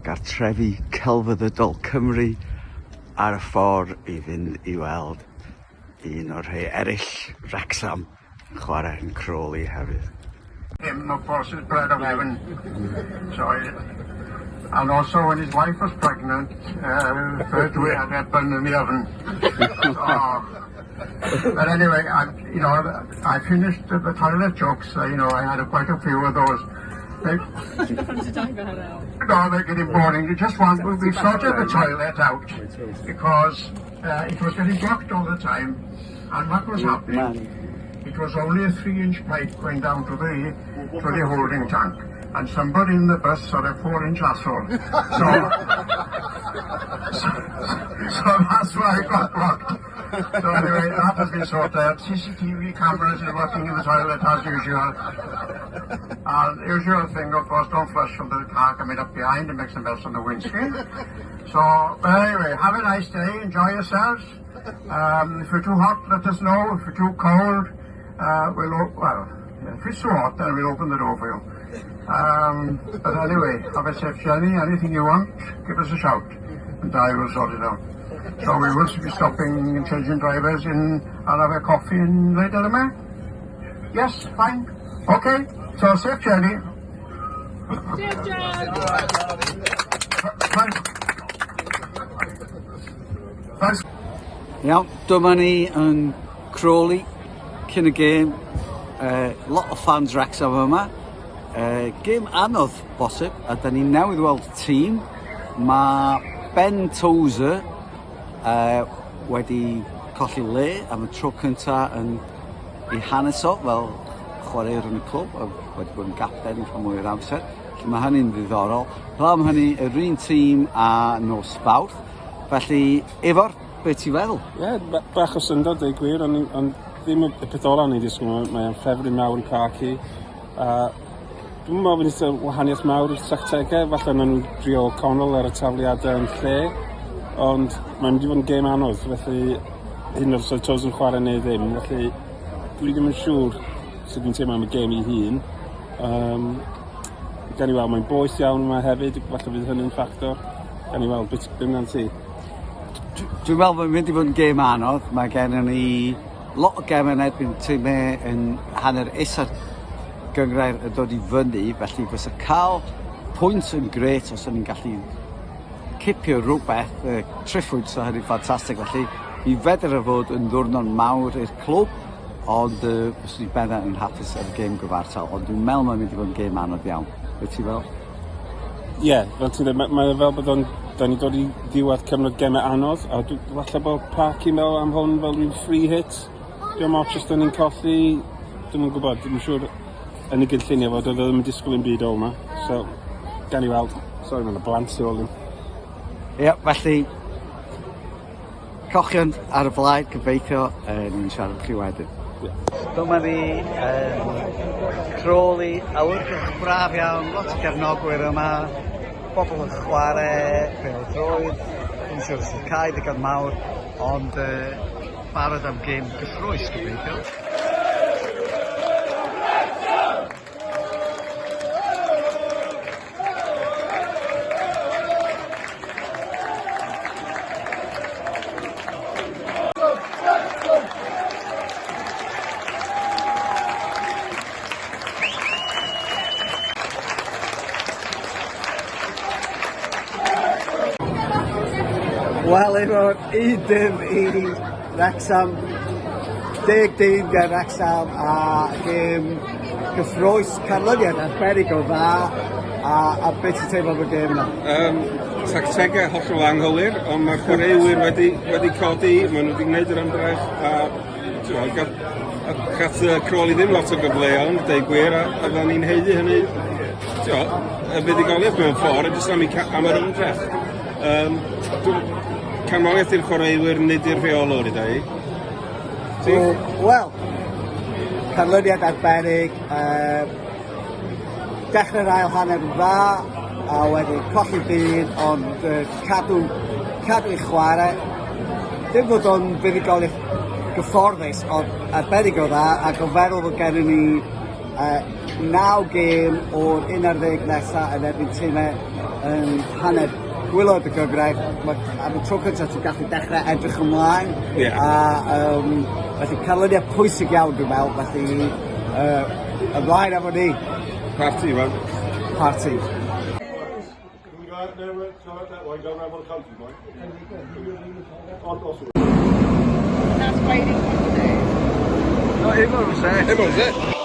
Gartrefi celfyddydol Cymru ar y ffordd I fynd I weld un o'r rhai eraill Wrexham yn chwarae yn Crawley hefyd. Him, of course, is bread of heaven. And also when his wife was pregnant, first we had that bun in the oven. But anyway, I finished the toilet jokes. I had quite a few of those. No, they're getting boring. We sorted the toilet out because it was getting blocked all the time. And what was happening? It was only a 3-inch pipe going down to the holding tank. And somebody in the bus had a 4-inch asshole. So that's why it got blocked. So anyway, that has been sorted out. CCTV cameras are working in the toilet as usual. And the usual thing, of course, don't flush from the car coming up behind and make some mess on the windscreen. But anyway, have a nice day, enjoy yourselves. If you're too hot, let us know. If you're too cold, if it's too hot, then we'll open the door for you. But anyway, have a safe journey. Anything you want, give us a shout, and I will sort it out. So we will be stopping and changing drivers and have a coffee in later in May. Yes, fine. Okay, so safe journey. Thanks. Iawn, dyma ni yn Crawley cyn y gêm. Lot o fans Wrexham yma. Gêm anodd bosib, a da ni newydd weld tîm. Mae Ben Tozer wedi colli le am y tro cyntaf yn ei hanes o fel chwaraewr yn y clwb, a wedi bod yn gapten rhan mwy o'r amser. Felly mae hynny'n ddiddorol. Fel am hynny, yr un tîm a nos Fawrth. Felly, Efor, beth ti'n feddwl? Ie, bach o syndod, dweud gwir, ond ddim y peth ola ni'n disgwyl. Mae'n ffefryn mawr I cachu. Dwi'n meddwl bod ni'n wahaniaeth mawr i'r tactegau, falle maen nhw'n drio Connell ar y tafliadau yn lle, ond mae'n mynd I fod yn gêm anodd, felly hyn o'r tos yn chwarae neu ddim, felly dwi ddim yn siŵr sut dwi'n teimlo am y gêm I hun. Gan I weld, mae'n boeth iawn yma hefyd, falle bydd hynny'n ffactor. Gan I weld, beth dim gan ti? Dwi'n meddwl bod yn mynd I fod yn gêm anodd. Mae gen ni lot o gem yn erbyn tîmau yn hanner isa'r gyngrair yn dod I fyny, felly fysa cael pwynt yn gret os ni'n gallu cipio rhywbeth, triffwyd, so hynny'n ffantastig. Felly, mi fedr y fod yn ddwrnod mawr i'r clwb, ond fyswn ni'n benda yn hapus ar y gêm gyfartal, ond dwi'n meddwl mae'n mynd I fod yn gêm anodd iawn. Beth ti'n fel? Ie, fel ti'n dweud, mae fel bod da ni dod I ddiwedd cyfnod gemau anodd, a falle bod Parky meddwl am hwn fel rhywun free hit. Dwi'n meddwl os ni'n colli, dwi'n gwybod, dwi'n siŵr yn y gynlluniau fod oedd ddim yn disgwyl yn byd o yma. So, gan I weld, sori, mae'n y blant I ôl. Ie, felly, Cochion ar y blaid, gobeithio, ni'n siarad chi wedyn. Dyma ni Crawley, awyrgylch braf iawn, lot o gefnogwyr yma, bobl yn chwarae, pêl-droed, dwi'n siŵr sy'n cael ddigon mawr, ond barod am gêm gyffrous gobeithio. Wel, efo'r 1-0 I Wrexham, 10-10 gan Wrexham a gêm gyffrous canlyniad arbennig o dda a beth ti'n teimlo am y gêm yna? Tactegau hollol anghywir, ond mae'r chwaraewyr wedi codi, maen nhw wedi gwneud yr ymdrech a gath Crawley ddim lot o gyfleon, deud gwir, a fel ni'n heiddi hynny, y fuddugoliaeth mewn ffordd, jyst am yr ymdrech. Canmoliaeth i'r chwaraewyr, nid i'r rheolwr I dweud. Wel, canlyniad arbennig, dechrau'r ail hanner yn dda, a wedyn colli byd, ond cadw i chwarae. Dim fod o'n fuddugol gyfforddus, ond arbennig o dda, ac o'n feddwl bod gennym ni 9 gêm o'r 11 nesaf yn erbyn tîmau yn hanner gwylod y gyfraith. Am y tro cyntaf ti'n gallu dechrau edrych ymlaen. Yeah. A felly canlyniad pwysig iawn dwi'n meddwl, felly ymlaen efo ni. Party, man. Party. Can we go out there, go out that way, go around one country, mate? Awesome. That's waiting for today. No, everyone was there. Everyone's it.